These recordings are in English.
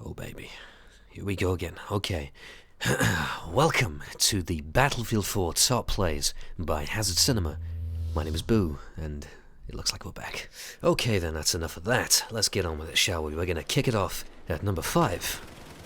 Oh baby, here we go again. Okay. Welcome to the Battlefield 4 Top Plays by Hazard Cinema. My name is Boo, and it looks like we're back. Okay then, that's enough of that. Let's get on with it, shall we? We're gonna kick it off at number 5.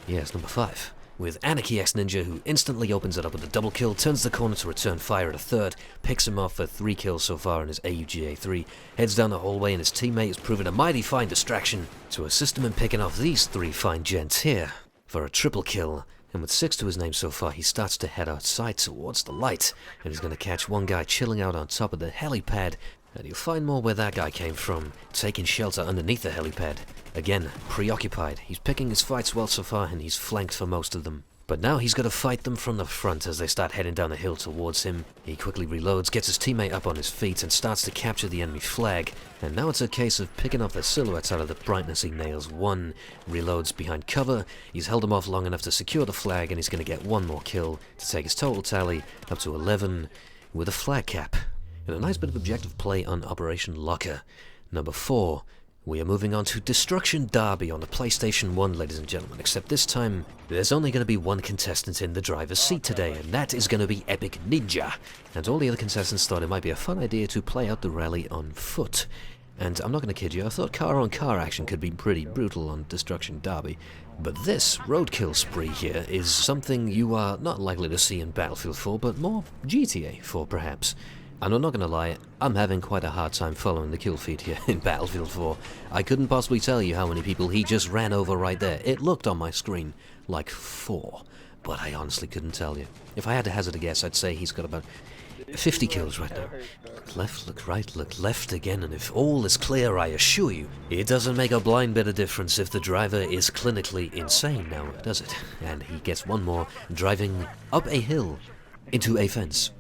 Yes, number 5. With Anarchy X Ninja, who instantly opens it up with a double kill, turns the corner to return fire at a third, picks him off for 3 kills so far in his AUGA3, heads down the hallway, and his teammate has proven a mighty fine distraction to assist him in picking off these 3 fine gents here for a triple kill. And with 6 to his name so far, he starts to head outside towards the light, and he's going to catch one guy chilling out on top of the helipad, and you'll find more where that guy came from, taking shelter underneath the helipad. Again, preoccupied. He's picking his fights well so far, and he's flanked for most of them. But now he's got to fight them from the front as they start heading down the hill towards him. He quickly reloads, gets his teammate up on his feet, and starts to capture the enemy flag. And now it's a case of picking off their silhouettes out of the brightness he nails. One reloads behind cover. He's held him off long enough to secure the flag, and he's going to get one more kill to take his total tally up to 11 with a flag cap. And a nice bit of objective play on Operation Locker. Number 4. We are moving on to Destruction Derby on the PlayStation 1, ladies and gentlemen, except this time there's only going to be one contestant in the driver's seat today, and that is going to be Epic Ninja. And all the other contestants thought it might be a fun idea to play out the rally on foot. And I'm not going to kid you, I thought car-on-car action could be pretty brutal on Destruction Derby, but this roadkill spree here is something you are not likely to see in Battlefield 4, but more GTA 4 perhaps. And I'm not going to lie, I'm having quite a hard time following the kill feed here in Battlefield 4. I couldn't possibly tell you how many people he just ran over right there. It looked on my screen like 4, but I honestly couldn't tell you. If I had to hazard a guess, I'd say he's got about 50 kills right now. Look left, look right, look left again, and if all is clear, I assure you, it doesn't make a blind bit of difference if the driver is clinically insane now, does it? And he gets one more, driving up a hill into a fence.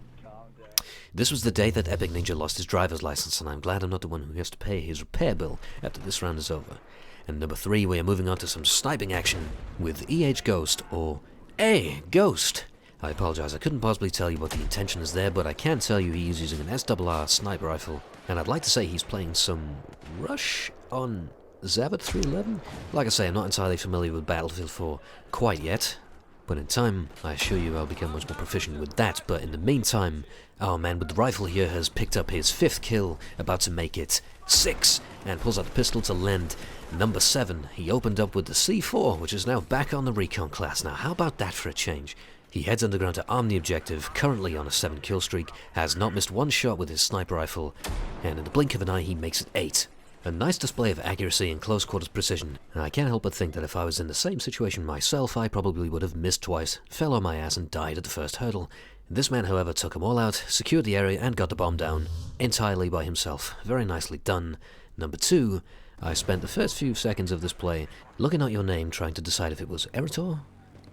This was the day that Epic Ninja lost his driver's license, and I'm glad I'm not the one who has to pay his repair bill after this round is over. And number 3, we are moving on to some sniping action with Ghost, or A Ghost. I apologize, I couldn't possibly tell you what the intention is there, but I can tell you he is using an SRR sniper rifle, and I'd like to say he's playing some Rush on Zavat 311? Like I say, I'm not entirely familiar with Battlefield 4 quite yet. But in time, I assure you I'll become much more proficient with that, but in the meantime, our man with the rifle here has picked up his 5th kill, about to make it 6, and pulls out the pistol to lend number 7. He opened up with the C4, which is now back on the recon class. Now, how about that for a change? He heads underground to arm the objective, currently on a 7 kill streak, has not missed one shot with his sniper rifle, and in the blink of an eye he makes it 8. A nice display of accuracy and close quarters precision, and I can't help but think that if I was in the same situation myself, I probably would have missed twice, fell on my ass and died at the first hurdle. This man, however, took them all out, secured the area and got the bomb down, entirely by himself. Very nicely done. Number 2, I spent the first few seconds of this play looking at your name, trying to decide if it was Eritor,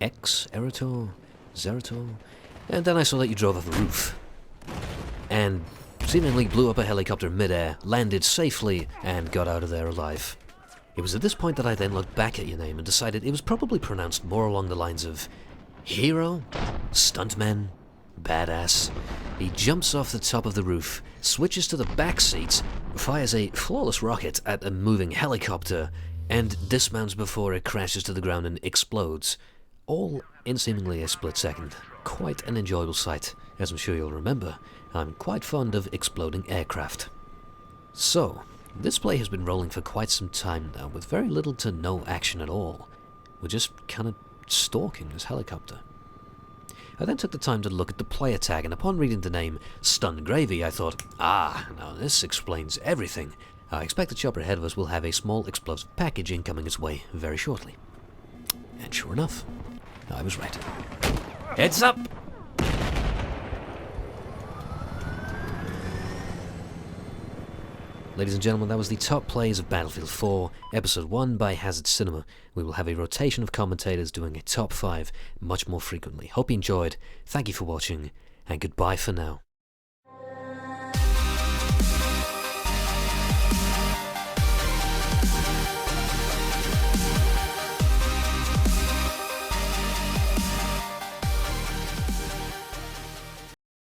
Eritor, Zerator, and then I saw that you drove off a roof. And seemingly blew up a helicopter mid-air, landed safely, and got out of there alive. It was at this point that I then looked back at your name and decided it was probably pronounced more along the lines of hero, stuntman, badass. He jumps off the top of the roof, switches to the back seat, fires a flawless rocket at a moving helicopter, and dismounts before it crashes to the ground and explodes. All in seemingly a split second. Quite an enjoyable sight. As I'm sure you'll remember, I'm quite fond of exploding aircraft. So, this play has been rolling for quite some time now, with very little to no action at all. We're just kind of stalking this helicopter. I then took the time to look at the player tag, and upon reading the name Stunt Gravy, I thought, now this explains everything. I expect the chopper ahead of us will have a small explosive package incoming its way very shortly. And sure enough, I was right. Heads up! Ladies and gentlemen, that was the top plays of Battlefield 4, Episode 1 by Hazard Cinema. We will have a rotation of commentators doing a top 5 much more frequently. Hope you enjoyed, thank you for watching, and goodbye for now.